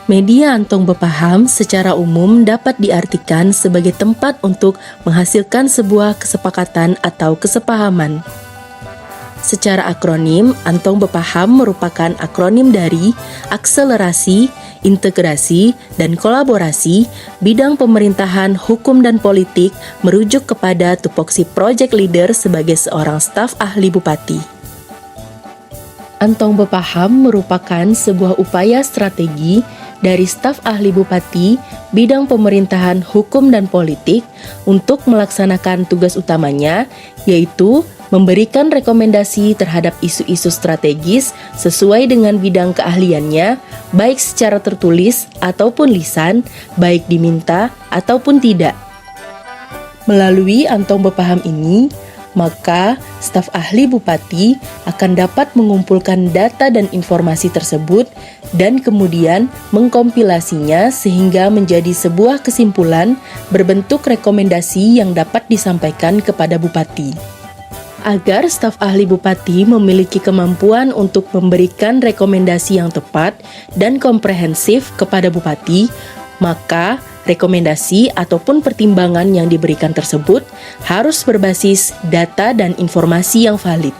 Media Antong Bepaham secara umum dapat diartikan sebagai tempat untuk menghasilkan sebuah kesepakatan atau kesepahaman. Secara akronim, Antong Bepaham merupakan akronim dari akselerasi, integrasi, dan kolaborasi bidang pemerintahan, hukum, dan politik merujuk kepada tupoksi project leader sebagai seorang staf ahli bupati. Antong Bepaham merupakan sebuah upaya strategi dari staf ahli bupati bidang pemerintahan, hukum, dan politik untuk melaksanakan tugas utamanya, yaitu memberikan rekomendasi terhadap isu-isu strategis sesuai dengan bidang keahliannya, baik secara tertulis ataupun lisan, baik diminta ataupun tidak. Melalui Antong Bepaham ini, maka staf ahli bupati akan dapat mengumpulkan data dan informasi tersebut dan kemudian mengkompilasinya sehingga menjadi sebuah kesimpulan berbentuk rekomendasi yang dapat disampaikan kepada bupati. Agar staf ahli bupati memiliki kemampuan untuk memberikan rekomendasi yang tepat dan komprehensif kepada bupati, maka rekomendasi ataupun pertimbangan yang diberikan tersebut harus berbasis data dan informasi yang valid.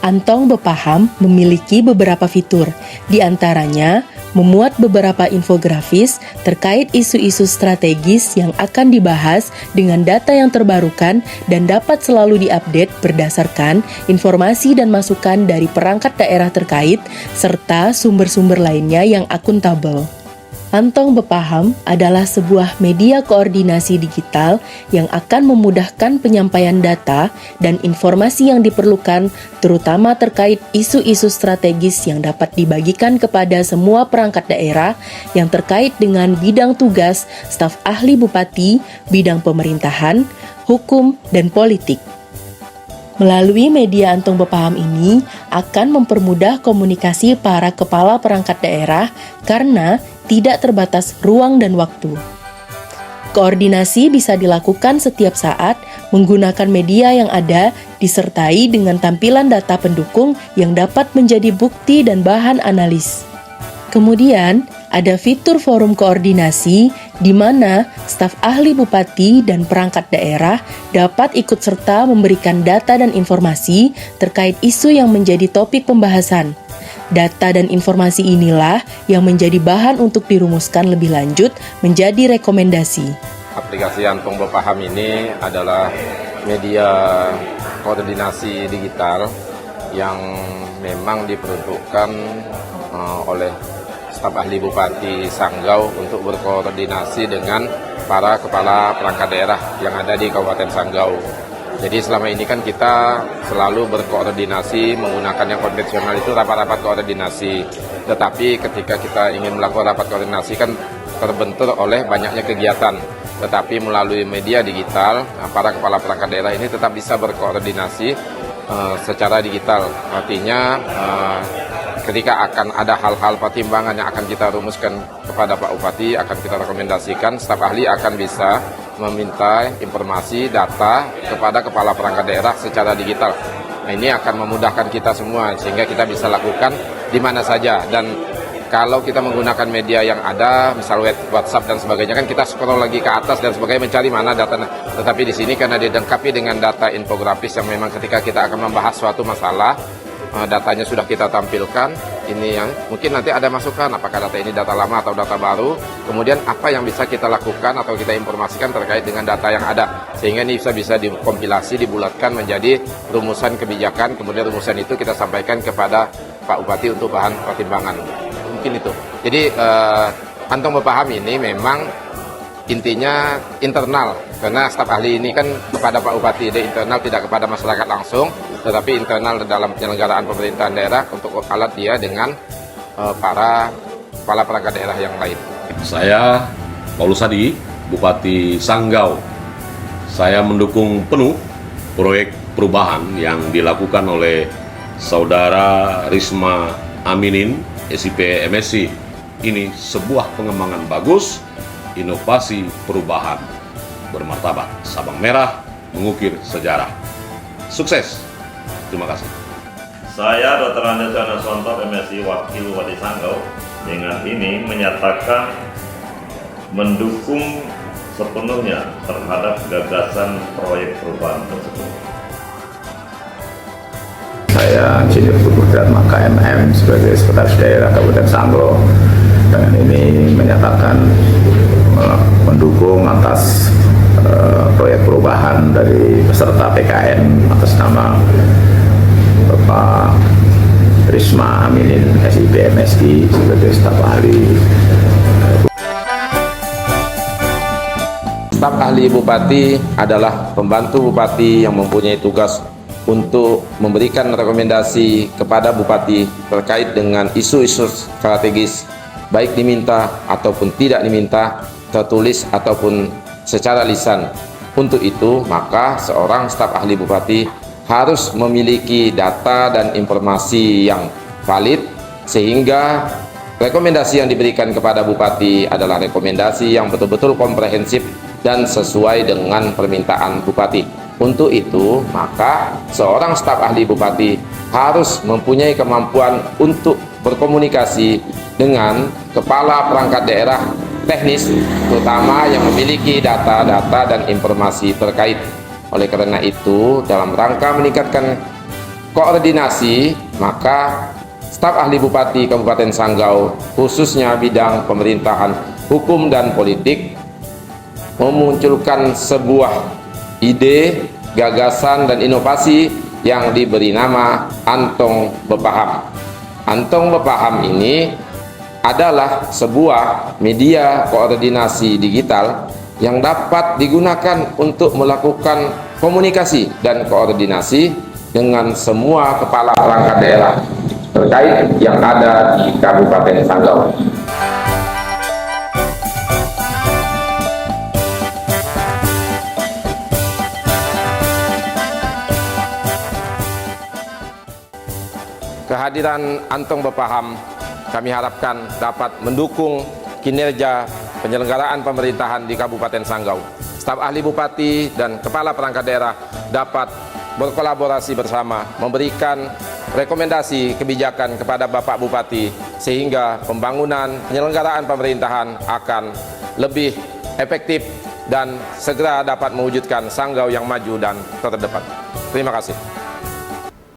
Antong Bepaham memiliki beberapa fitur, di antaranya memuat beberapa infografis terkait isu-isu strategis yang akan dibahas dengan data yang terbarukan dan dapat selalu diupdate berdasarkan informasi dan masukan dari perangkat daerah terkait serta sumber-sumber lainnya yang akuntabel. Antong Bepaham adalah sebuah media koordinasi digital yang akan memudahkan penyampaian data dan informasi yang diperlukan, terutama terkait isu-isu strategis yang dapat dibagikan kepada semua perangkat daerah yang terkait dengan bidang tugas staf ahli bupati, bidang pemerintahan, hukum, dan politik. Melalui media Antong Bepaham ini akan mempermudah komunikasi para kepala perangkat daerah karena tidak terbatas ruang dan waktu. Koordinasi bisa dilakukan setiap saat menggunakan media yang ada disertai dengan tampilan data pendukung yang dapat menjadi bukti dan bahan analis. Kemudian, ada fitur forum koordinasi di mana staf ahli bupati dan perangkat daerah dapat ikut serta memberikan data dan informasi terkait isu yang menjadi topik pembahasan. Data dan informasi inilah yang menjadi bahan untuk dirumuskan lebih lanjut menjadi rekomendasi. Aplikasi Antong Bepaham ini adalah media koordinasi digital yang memang diperuntukkan oleh staf ahli Bupati Sanggau untuk berkoordinasi dengan para kepala perangkat daerah yang ada di Kabupaten Sanggau. Jadi selama ini kan kita selalu berkoordinasi menggunakan yang konvensional itu rapat-rapat koordinasi. Tetapi ketika kita ingin melakukan rapat koordinasi kan terbentur oleh banyaknya kegiatan. Tetapi melalui media digital, para kepala perangkat daerah ini tetap bisa berkoordinasi secara digital. Artinya ketika akan ada hal-hal pertimbangan yang akan kita rumuskan kepada Pak Bupati, akan kita rekomendasikan, staf ahli akan bisa meminta informasi, data kepada kepala perangkat daerah secara digital. Nah, ini akan memudahkan kita semua sehingga kita bisa lakukan di mana saja. Dan kalau kita menggunakan media yang ada, misal WhatsApp dan sebagainya, kan kita scroll lagi ke atas dan sebagainya mencari mana data. Tetapi di sini karena dilengkapi dengan data infografis yang memang ketika kita akan membahas suatu masalah, datanya sudah kita tampilkan. Ini yang mungkin nanti ada masukan apakah data ini data lama atau data baru, kemudian apa yang bisa kita lakukan atau kita informasikan terkait dengan data yang ada, sehingga ini bisa dikompilasi, dibulatkan menjadi rumusan kebijakan, kemudian rumusan itu kita sampaikan kepada Pak Bupati untuk bahan pertimbangan. Mungkin itu. Jadi Antong Bepaham ini memang intinya internal, karena staf ahli ini kan kepada Pak Bupati, di internal, tidak kepada masyarakat langsung, tetapi internal dalam penyelenggaraan pemerintahan daerah untuk alat dia dengan para kepala perangkat daerah yang lain. Saya Paulus Hadi, Bupati Sanggau. Saya mendukung penuh proyek perubahan yang dilakukan oleh Saudara Risma Aminin, SIP MSI. Ini sebuah pengembangan bagus, inovasi perubahan bermartabat. Sabang Merah mengukir sejarah. Sukses. Terima kasih. Saya Dr. Andes Sontot, MSI Wakil Bupati Sanggau. dengan ini menyatakan mendukung sepenuhnya terhadap gagasan proyek perubahan tersebut. Saya Insinyur Putu Maka MM sebagai Sekretaris Daerah Kabupaten Sanggau dengan ini menyatakan mendukung atas proyek perubahan dari peserta PKN atas nama Bapak Risma Aminin SIP MSI sebagai staf ahli. Staf ahli Bupati adalah pembantu Bupati yang mempunyai tugas untuk memberikan rekomendasi kepada Bupati terkait dengan isu-isu strategis, baik diminta ataupun tidak diminta, tertulis ataupun secara lisan. Untuk itu, maka seorang staf ahli Bupati harus memiliki data dan informasi yang valid, sehingga rekomendasi yang diberikan kepada Bupati adalah rekomendasi yang betul-betul komprehensif dan sesuai dengan permintaan Bupati. Untuk itu, maka seorang staf ahli Bupati harus mempunyai kemampuan untuk berkomunikasi dengan kepala perangkat daerah teknis, terutama yang memiliki data-data dan informasi terkait. Oleh karena itu, dalam rangka meningkatkan koordinasi, maka staf ahli Bupati Kabupaten Sanggau, khususnya bidang pemerintahan, hukum, dan politik, memunculkan sebuah ide, gagasan, dan inovasi yang diberi nama Antong Bepaham. Antong Bepaham ini adalah sebuah media koordinasi digital yang dapat digunakan untuk melakukan komunikasi dan koordinasi dengan semua kepala perangkat daerah terkait yang ada di Kabupaten Sanggau. Kehadiran Antong Bepaham kami harapkan dapat mendukung kinerja penyelenggaraan pemerintahan di Kabupaten Sanggau. Staf ahli Bupati dan kepala perangkat daerah dapat berkolaborasi bersama, memberikan rekomendasi kebijakan kepada Bapak Bupati, sehingga pembangunan penyelenggaraan pemerintahan akan lebih efektif dan segera dapat mewujudkan Sanggau yang maju dan terdepan. Terima kasih.